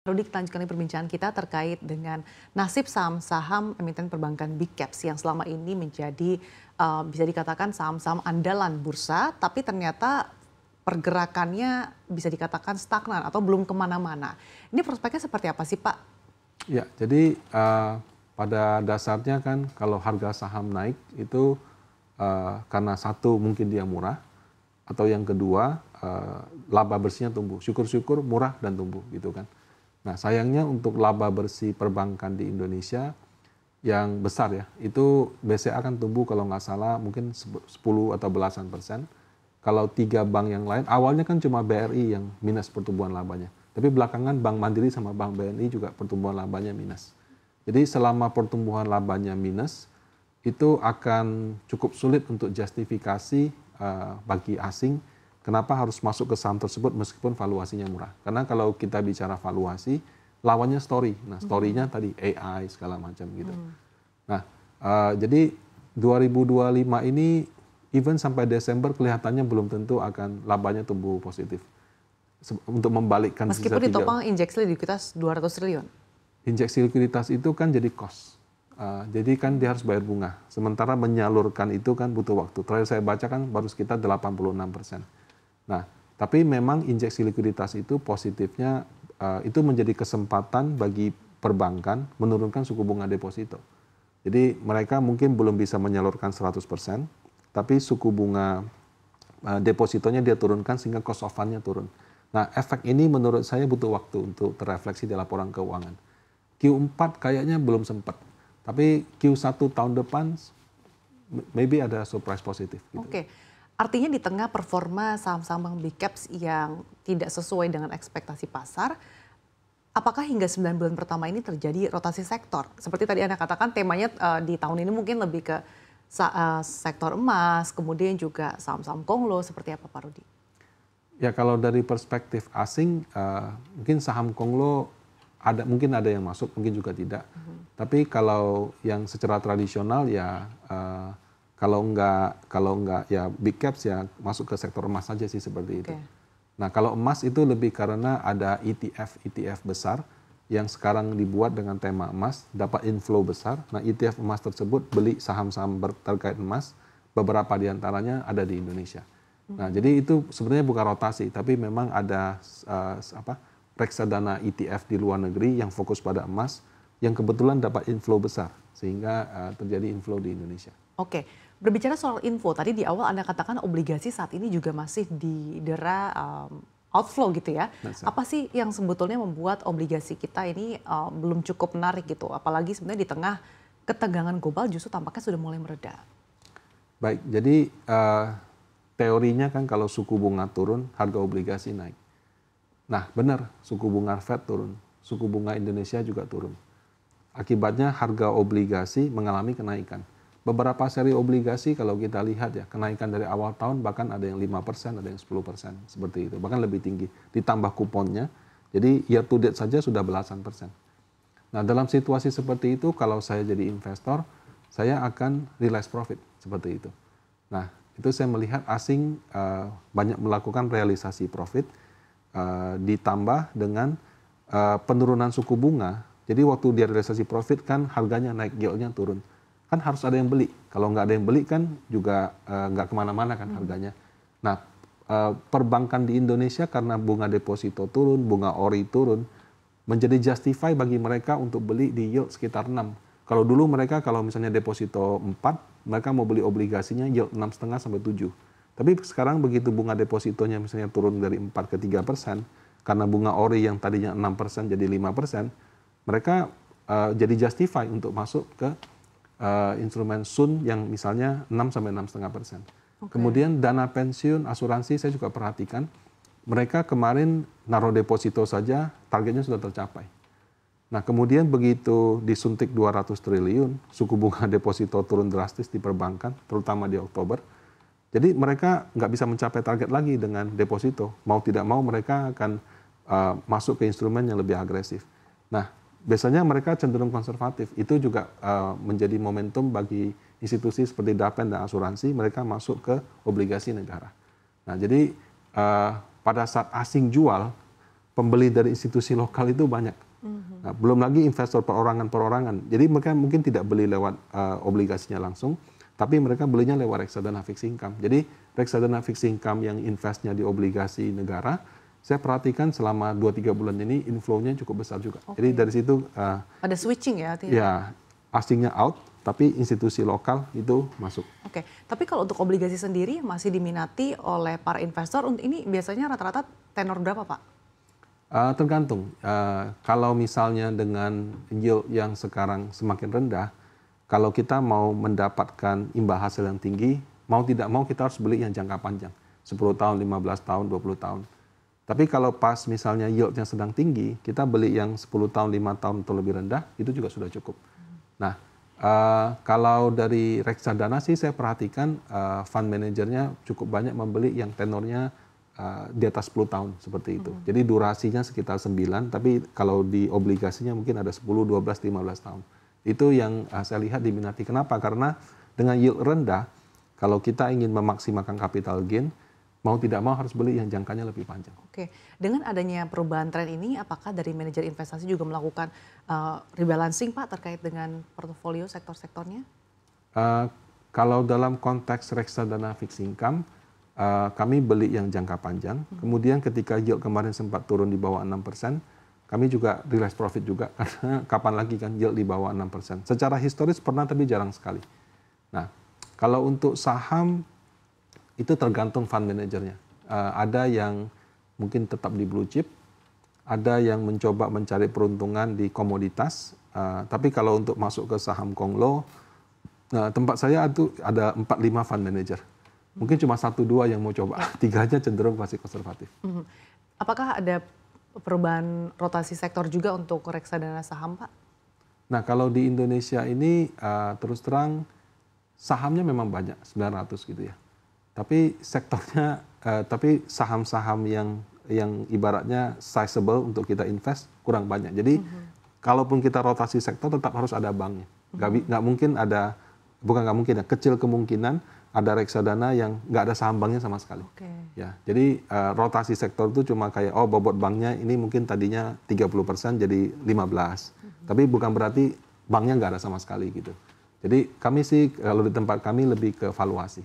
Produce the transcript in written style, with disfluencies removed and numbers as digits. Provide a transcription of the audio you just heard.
Rudi, kita lanjutkan perbincangan kita terkait dengan nasib saham-saham emiten perbankan big caps yang selama ini menjadi bisa dikatakan saham-saham andalan bursa, tapi ternyata pergerakannya bisa dikatakan stagnan atau belum kemana-mana. Ini prospeknya seperti apa sih, Pak? Ya, jadi pada dasarnya kan kalau harga saham naik itu karena satu mungkin dia murah, atau yang kedua laba bersihnya tumbuh. Syukur-syukur murah dan tumbuh gitu kan. Nah, sayangnya untuk laba bersih perbankan di Indonesia yang besar ya, itu BCA akan tumbuh kalau nggak salah mungkin 10 atau belasan persen. Kalau 3 bank yang lain, awalnya kan cuma BRI yang minus pertumbuhan labanya. Tapi belakangan Bank Mandiri sama Bank BNI juga pertumbuhan labanya minus. Jadi selama pertumbuhan labanya minus, itu akan cukup sulit untuk justifikasi bagi asing kenapa harus masuk ke saham tersebut meskipun valuasinya murah. Karena kalau kita bicara valuasi, lawannya story. Nah, story-nya tadi AI segala macam gitu. Nah, jadi 2025 ini even sampai Desember kelihatannya belum tentu akan labanya tumbuh positif. Untuk membalikkan Meskipun ditopang injeksi likuiditas 200 triliun. Injeksi likuiditas itu kan jadi cost. Jadi kan dia harus bayar bunga. Sementara menyalurkan itu kan butuh waktu. Terakhir saya baca kan baru sekitar 86%. Nah, tapi memang injeksi likuiditas itu positifnya itu menjadi kesempatan bagi perbankan menurunkan suku bunga deposito. Jadi mereka mungkin belum bisa menyalurkan 100%, tapi suku bunga depositonya dia turunkan sehingga cost of fund-nya turun. Nah, efek ini menurut saya butuh waktu untuk terrefleksi di laporan keuangan. Q4 kayaknya belum sempat, tapi Q1 tahun depan maybe ada surprise positif. Gitu. Oke. Artinya di tengah performa saham-saham bank big caps yang tidak sesuai dengan ekspektasi pasar, apakah hingga 9 bulan pertama ini terjadi rotasi sektor? Seperti tadi Anda katakan temanya di tahun ini mungkin lebih ke sektor emas, kemudian juga saham-saham konglo, seperti apa Pak Rudi? Ya kalau dari perspektif asing, mungkin saham konglo mungkin ada yang masuk, mungkin juga tidak. Tapi kalau yang secara tradisional ya kalau enggak ya big caps ya masuk ke sektor emas saja sih seperti itu. Nah kalau emas itu lebih karena ada ETF besar yang sekarang dibuat dengan tema emas, dapat inflow besar. Nah ETF emas tersebut beli saham-saham terkait emas, beberapa diantaranya ada di Indonesia. Nah jadi itu sebenarnya bukan rotasi, tapi memang ada reksadana ETF di luar negeri yang fokus pada emas, yang kebetulan dapat inflow besar, sehingga terjadi inflow di Indonesia. Oke, berbicara soal info, tadi di awal Anda katakan obligasi saat ini juga masih didera outflow gitu ya. Apa sih yang sebetulnya membuat obligasi kita ini belum cukup menarik gitu? Apalagi sebenarnya di tengah ketegangan global justru tampaknya sudah mulai mereda. Baik, jadi teorinya kan kalau suku bunga turun, harga obligasi naik. Nah benar, suku bunga Fed turun, suku bunga Indonesia juga turun. Akibatnya harga obligasi mengalami kenaikan. Beberapa seri obligasi kalau kita lihat ya, kenaikan dari awal tahun bahkan ada yang 5%, ada yang 10%, seperti itu. Bahkan lebih tinggi, ditambah kuponnya, jadi year to date saja sudah belasan persen. Nah dalam situasi seperti itu, kalau saya jadi investor, saya akan realize profit, seperti itu. Nah itu saya melihat asing banyak melakukan realisasi profit, ditambah dengan penurunan suku bunga. Jadi waktu dia realisasi profit kan harganya naik, yield-nya turun. Kan harus ada yang beli. Kalau nggak ada yang beli kan juga nggak kemana-mana kan harganya. Nah, perbankan di Indonesia karena bunga deposito turun, bunga ori turun, menjadi justify bagi mereka untuk beli di yield sekitar 6. Kalau dulu mereka kalau misalnya deposito 4, mereka mau beli obligasinya yield 6,5 sampai 7. Tapi sekarang begitu bunga depositonya misalnya turun dari 4 ke 3%, karena bunga ori yang tadinya 6% jadi 5%, mereka jadi justify untuk masuk ke instrumen SUN yang misalnya 6 sampai 6,5%. Kemudian dana pensiun, asuransi saya juga perhatikan, mereka kemarin naruh deposito saja targetnya sudah tercapai. Nah kemudian begitu disuntik 200 triliun, suku bunga deposito turun drastis di perbankan, terutama di Oktober. Jadi mereka nggak bisa mencapai target lagi dengan deposito. Mau tidak mau mereka akan masuk ke instrumen yang lebih agresif. Nah biasanya mereka cenderung konservatif. Itu juga menjadi momentum bagi institusi seperti Dapen dan asuransi, mereka masuk ke obligasi negara. Nah, jadi pada saat asing jual, pembeli dari institusi lokal itu banyak. Nah, belum lagi investor perorangan. Jadi mereka mungkin tidak beli lewat obligasinya langsung, tapi mereka belinya lewat reksadana fixed income. Jadi reksadana fixed income yang investnya di obligasi negara, saya perhatikan selama 2-3 bulan ini inflow-nya cukup besar juga. Jadi dari situ ada switching ya? Ya, asingnya out, tapi institusi lokal itu masuk. Oke, tapi kalau untuk obligasi sendiri masih diminati oleh para investor, ini biasanya rata-rata tenor berapa, Pak? Tergantung. Kalau misalnya dengan yield yang sekarang semakin rendah, kalau kita mau mendapatkan imbal hasil yang tinggi, mau tidak mau kita harus beli yang jangka panjang. 10 tahun, 15 tahun, 20 tahun. Tapi kalau pas misalnya yieldnya sedang tinggi, kita beli yang 10 tahun, 5 tahun atau lebih rendah, itu juga sudah cukup. Nah, kalau dari reksadana sih saya perhatikan fund manajernya cukup banyak membeli yang tenornya di atas 10 tahun seperti itu. Jadi durasinya sekitar 9, tapi kalau di obligasinya mungkin ada 10, 12, 15 tahun. Itu yang saya lihat diminati. Kenapa? Karena dengan yield rendah, kalau kita ingin memaksimalkan capital gain, mau tidak mau harus beli yang jangkanya lebih panjang. Oke, dengan adanya perubahan tren ini, apakah dari manajer investasi juga melakukan rebalancing, Pak, terkait dengan portofolio sektor-sektornya? Kalau dalam konteks reksadana fixed income, kami beli yang jangka panjang. Kemudian ketika yield kemarin sempat turun di bawah 6%, kami juga realize profit juga, karena kapan lagi kan yield di bawah 6%. Secara historis pernah, tapi jarang sekali. Nah, kalau untuk saham, itu tergantung fund manajernya. Ada yang mungkin tetap di blue chip, ada yang mencoba mencari peruntungan di komoditas, tapi kalau untuk masuk ke saham konglo, tempat saya itu ada 4-5 fund manager. Mungkin cuma 1-2 yang mau coba, 3-nya cenderung masih konservatif. Apakah ada perubahan rotasi sektor juga untuk reksadana saham, Pak? Nah, kalau di Indonesia ini terus terang sahamnya memang banyak, 900 gitu ya. Tapi sektornya, tapi saham-saham yang ibaratnya sizable untuk kita invest kurang banyak. Jadi kalaupun kita rotasi sektor tetap harus ada banknya. Nggak mungkin ada, bukan nggak mungkin ya, kecil kemungkinan ada reksadana yang nggak ada saham banknya sama sekali. Ya, jadi rotasi sektor itu cuma kayak bobot banknya ini mungkin tadinya 30% jadi 15. Tapi bukan berarti banknya nggak ada sama sekali gitu. Jadi kami sih kalau di tempat kami lebih ke valuasi.